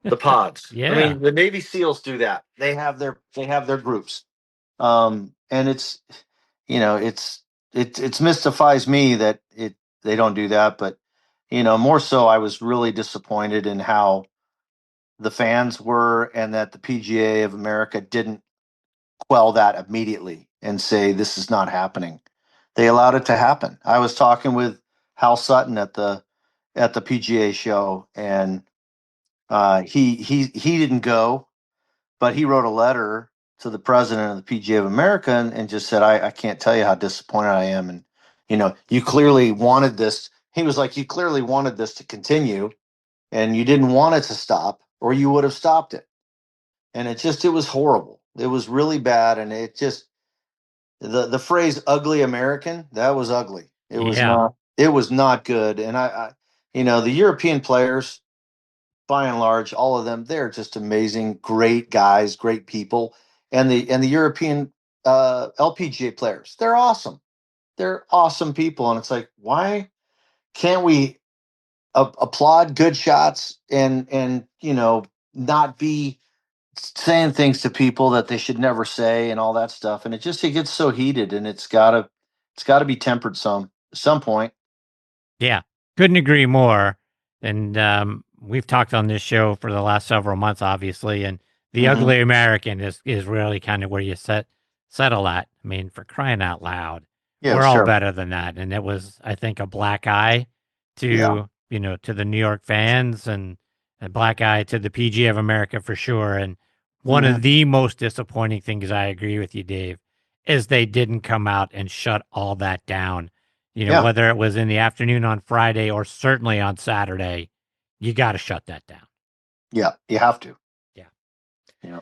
The pods. Yeah. I mean, the Navy SEALs do that. They have their groups. And it's, it mystifies me that they don't do that, but more so I was really disappointed in how the fans were, and that the PGA of America didn't quell that immediately and say this is not happening. They allowed it to happen. I was talking with Hal Sutton at the PGA show, and he didn't go, but he wrote a letter to the president of the PGA of America and just said, I can't tell you how disappointed I am. And, you clearly wanted this. He was like, you clearly wanted this to continue, and you didn't want it to stop, or you would have stopped it. And it was horrible. It was really bad. And it just, the phrase ugly American, that was ugly. It was not good. And the European players, by and large, all of them, they're just amazing, great guys, great people. And the European LPGA players, they're awesome. They're awesome people. And it's like, why can't we applaud good shots and not be saying things to people that they should never say and all that stuff? And it gets so heated, and it's gotta be tempered some point. Yeah, couldn't agree more. And we've talked on this show for the last several months, obviously, and the ugly American is really kind of where you settle at. I mean, for crying out loud, we're all better than that. And it was, I think, a black eye to to the New York fans, and a black eye to the PGA of America for sure. And one of the most disappointing things, I agree with you, Dave, is they didn't come out and shut all that down. Whether it was in the afternoon on Friday or certainly on Saturday, you got to shut that down. Yeah, you have to. Yeah.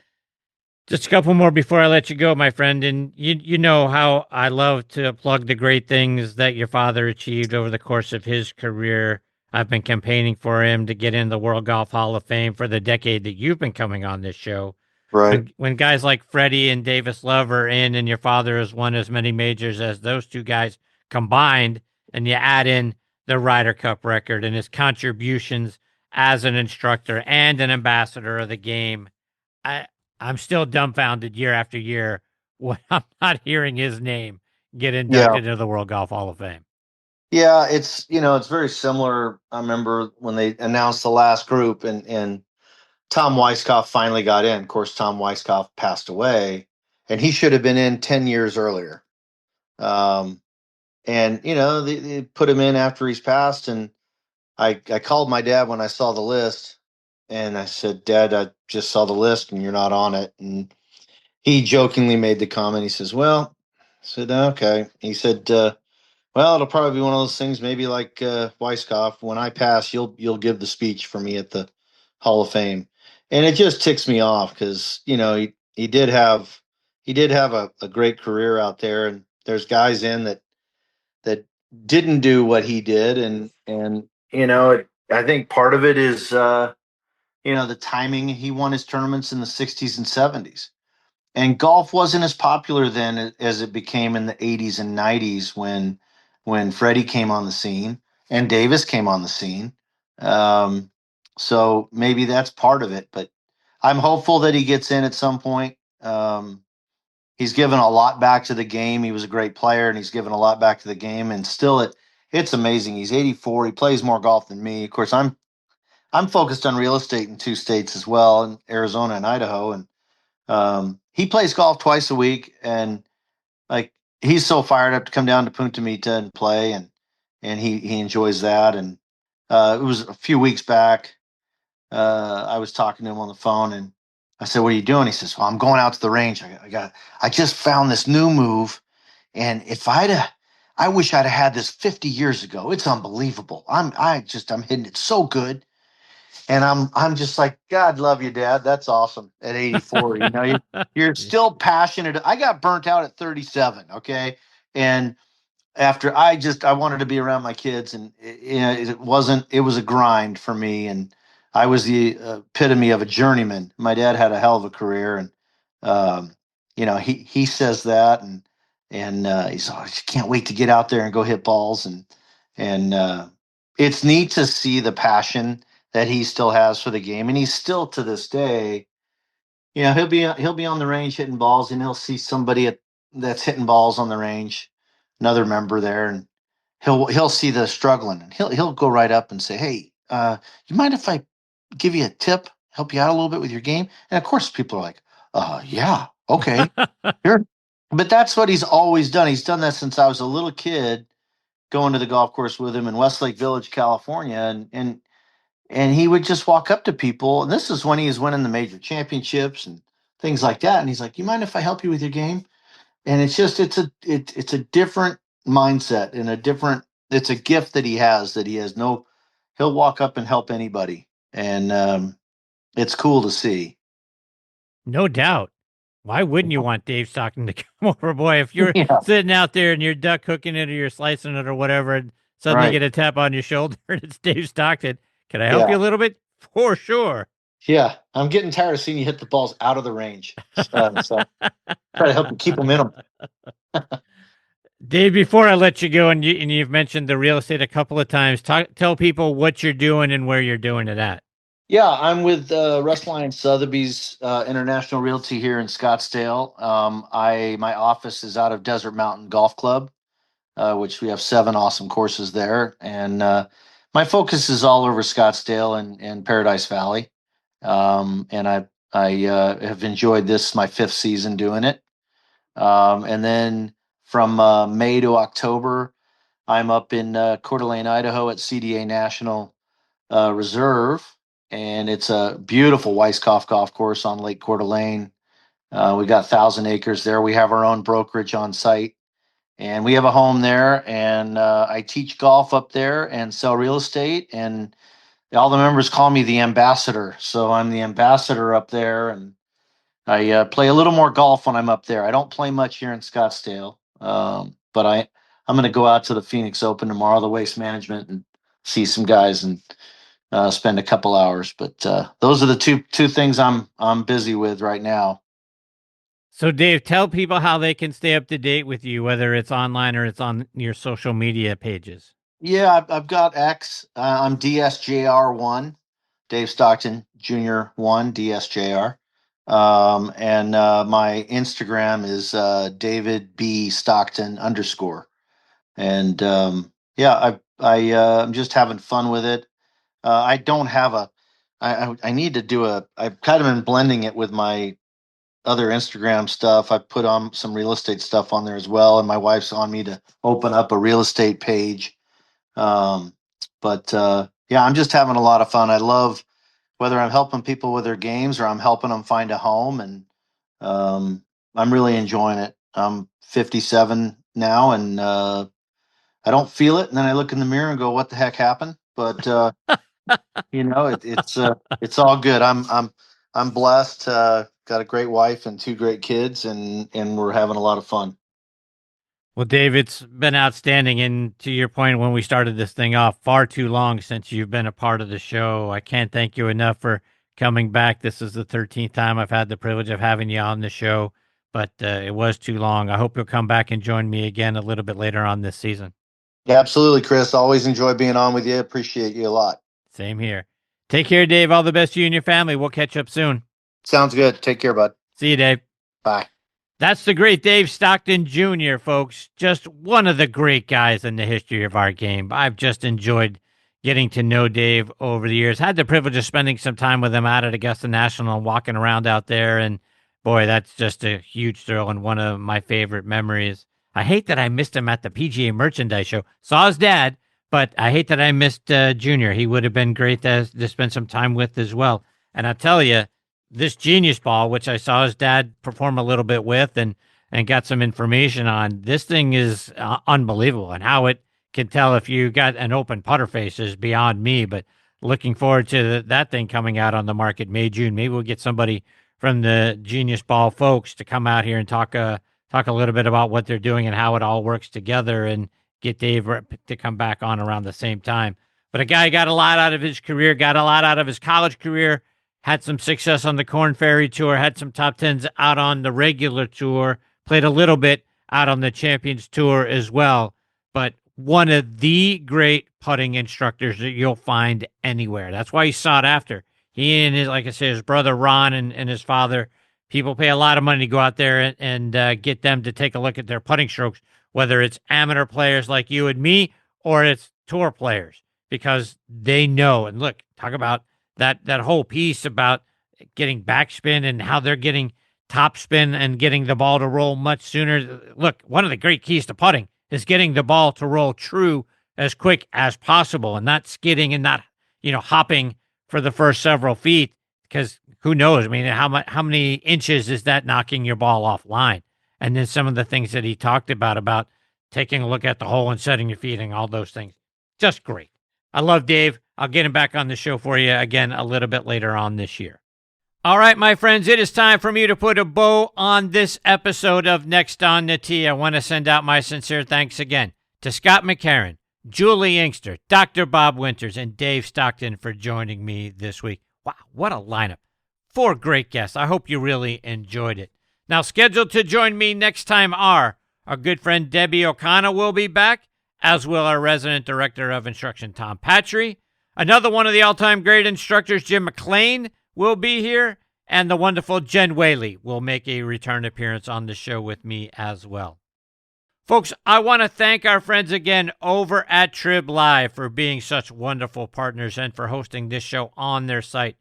Just a couple more before I let you go, my friend. And you know how I love to plug the great things that your father achieved over the course of his career. I've been campaigning for him to get in the World Golf Hall of Fame for the decade that you've been coming on this show. Right. When guys like Freddie and Davis Love are in, and your father has won as many majors as those two guys combined, and you add in the Ryder Cup record and his contributions as an instructor and an ambassador of the game, I'm still dumbfounded year after year when I'm not hearing his name get inducted into the World Golf Hall of Fame. Yeah, it's very similar. I remember when they announced the last group, and Tom Weiskopf finally got in. Of course, Tom Weiskopf passed away, and he should have been in 10 years earlier. And they put him in after he's passed, and I called my dad when I saw the list, And I said, Dad, I just saw the list and you're not on it. And he jokingly made the comment. He says, well, I said, okay. He said, well, it'll probably be one of those things, maybe like Weisskopf. When I pass, you'll give the speech for me at the Hall of Fame. And it just ticks me off because, he did have a great career out there, and there's guys in that didn't do what he did, and I think part of it is the timing. He won his tournaments in the 60s and 70s, and golf wasn't as popular then as it became in the 80s and 90s when Freddie came on the scene and Davis came on the scene. So maybe that's part of it, but I'm hopeful that he gets in at some point. He's given a lot back to the game. He was a great player, and he's given a lot back to the game. And still, it's amazing. He's 84. He plays more golf than me. Of course, I'm focused on real estate in 2 states as well, in Arizona and Idaho. And he plays golf twice a week, and like he's so fired up to come down to Punta Mita and play, and he enjoys that. And it was a few weeks back. I was talking to him on the phone, and I said, "What are you doing?" He says, "Well, I'm going out to the range. I just found this new move, and I wish I'd have had this 50 years ago. It's unbelievable. I'm hitting it so good." And I'm just like, God love you, Dad. That's awesome. At 84, you're still passionate. I got burnt out at 37. Okay. And after I wanted to be around my kids, and it was a grind for me. And I was the epitome of a journeyman. My dad had a hell of a career. And, he says that, and he's, I just can't wait to get out there and go hit balls. And it's neat to see the passion that he still has for the game. And he's still, to this day, he'll be on the range hitting balls, and he'll see somebody that's hitting balls on the range, another member there, and he'll see the struggling, and he'll go right up and say, "Hey, you mind if I give you a tip, help you out a little bit with your game?" And of course, people are like, "Yeah, okay, sure." But that's what he's always done. He's done that since I was a little kid, going to the golf course with him in Westlake Village, California, and he would just walk up to people. And this is when he was winning the major championships and things like that. And he's like, "You mind if I help you with your game?" And it's a different mindset, and it's a gift that he has, he'll walk up and help anybody. And it's cool to see. No doubt. Why wouldn't you want Dave Stockton to come over, boy? If you're sitting out there and you're duck hooking it or you're slicing it or whatever, and suddenly get a tap on your shoulder and it's Dave Stockton, can I help you a little bit? For sure. Yeah, I'm getting tired of seeing you hit the balls out of the range. So try to help you keep them in them. Dave, before I let you go, and you've mentioned the real estate a couple of times, tell people what you're doing and where you're doing it at. Yeah, I'm with Russ Lyon Sotheby's International Realty here in Scottsdale. My office is out of Desert Mountain Golf Club, which we have 7 awesome courses there, and my focus is all over Scottsdale and Paradise Valley. And I have enjoyed this my 5th season doing it. And then from May to October, I'm up in Coeur d'Alene, Idaho at CDA National Reserve. And it's a beautiful Weisskopf golf course on Lake Coeur d'Alene. We got 1,000 acres there. We have our own brokerage on site, and we have a home there. And I teach golf up there and sell real estate. And all the members call me the ambassador. So I'm the ambassador up there, and I play a little more golf when I'm up there. I don't play much here in Scottsdale, but I'm going to go out to the Phoenix Open tomorrow, the Waste Management, and see some guys and spend a couple hours. But those are the two things I'm busy with right now. So, Dave, tell people how they can stay up to date with you, whether it's online or it's on your social media pages. Yeah, I've got X. I'm DSJR1, Dave Stockton Jr. 1, DSJR. And my Instagram is David B. Stockton _. And I'm just having fun with it. I don't have I need to do I've kind of been blending it with my other Instagram stuff. I put on some real estate stuff on there as well. And my wife's on me to open up a real estate page. I'm just having a lot of fun. I love whether I'm helping people with their games or I'm helping them find a home. And I'm really enjoying it. I'm 57 now, and I don't feel it. And then I look in the mirror and go, "What the heck happened?" But it's all good. I'm blessed. Got a great wife and 2 great kids, and we're having a lot of fun. Well, Dave, it's been outstanding. And to your point, when we started this thing off, far too long since you've been a part of the show. I can't thank you enough for coming back. This is the 13th time I've had the privilege of having you on the show, but it was too long. I hope you'll come back and join me again a little bit later on this season. Yeah, absolutely, Chris. Always enjoy being on with you. Appreciate you a lot. Same here. Take care, Dave. All the best to you and your family. We'll catch up soon. Sounds good. Take care, bud. See you, Dave. Bye. That's the great Dave Stockton Jr., folks. Just one of the great guys in the history of our game. I've just enjoyed getting to know Dave over the years. Had the privilege of spending some time with him out at Augusta National and walking around out there. And boy, that's just a huge thrill and one of my favorite memories. I hate that I missed him at the PGA Merchandise Show. Saw his dad, but I hate that I missed Junior. He would have been great to spend some time with as well. And I'll tell you, this Genius Ball, which I saw his dad perform a little bit with and got some information on, this thing is unbelievable. And how it can tell if you got an open putter face is beyond me. But looking forward to that thing coming out on the market May, June. Maybe we'll get somebody from the Genius Ball folks to come out here and talk a little bit about what they're doing and how it all works together, and get Dave to come back on around the same time. But a guy got a lot out of his career, got a lot out of his college career, had some success on the Korn Ferry Tour, had some top tens out on the regular tour, played a little bit out on the Champions Tour as well, but one of the great putting instructors that you'll find anywhere. That's why he's sought after. He and like I said, his brother Ron and his father, people pay a lot of money to go out there and get them to take a look at their putting strokes, whether it's amateur players like you and me or it's tour players, because they know. And look, talk about that whole piece about getting backspin and how they're getting topspin and getting the ball to roll much sooner. Look, one of the great keys to putting is getting the ball to roll true as quick as possible and not skidding and not, hopping for the first several feet, because who knows? I mean, how many inches is that knocking your ball offline? And then some of the things that he talked about taking a look at the hole and setting your feet and all those things. Just great. I love Dave. I'll get him back on the show for you again a little bit later on this year. All right, my friends, it is time for me to put a bow on this episode of Next on the Tee. I want to send out my sincere thanks again to Scott McCarron, Julie Inkster, Dr. Bob Winters, and Dave Stockton for joining me this week. Wow, what a lineup. 4 great guests. I hope you really enjoyed it. Now, scheduled to join me next time are our good friend Debbie O'Connor will be back, as will our resident director of instruction, Tom Patry. Another one of the all-time great instructors, Jim McLean, will be here, and the wonderful Jen Whaley will make a return appearance on the show with me as well. Folks, I want to thank our friends again over at Trib Live for being such wonderful partners and for hosting this show on their site.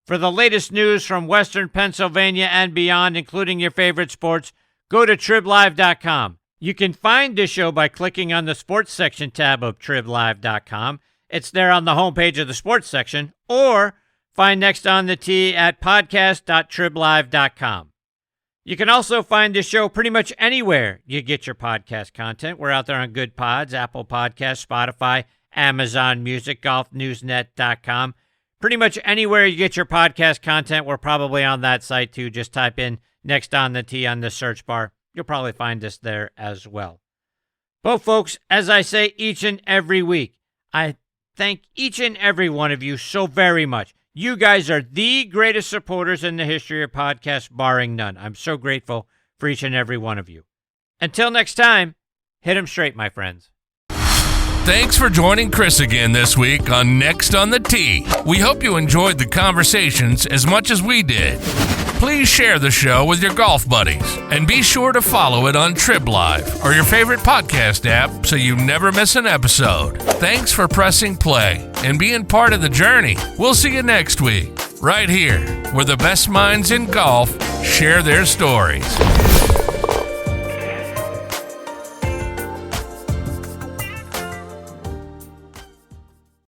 For the latest news from Western Pennsylvania and beyond, including your favorite sports, go to triblive.com. You can find this show by clicking on the sports section tab of triblive.com. It's there on the homepage of the sports section, or find Next on the Tee at podcast.triblive.com. You can also find this show pretty much anywhere you get your podcast content. We're out there on Good Pods, Apple Podcasts, Spotify, Amazon Music, golfnewsnet.com. Pretty much anywhere you get your podcast content, we're probably on that site too. Just type in Next on the Tee on the search bar. You'll probably find us there as well. But folks, as I say each and every week, I thank each and every one of you so very much. You guys are the greatest supporters in the history of podcasts, barring none. I'm so grateful for each and every one of you. Until next time, hit 'em straight, my friends. Thanks for joining Chris again this week on Next on the Tee. We hope you enjoyed the conversations as much as we did. Please share the show with your golf buddies and be sure to follow it on Trib Live or your favorite podcast app so you never miss an episode. Thanks for pressing play and being part of the journey. We'll see you next week, right here, where the best minds in golf share their stories.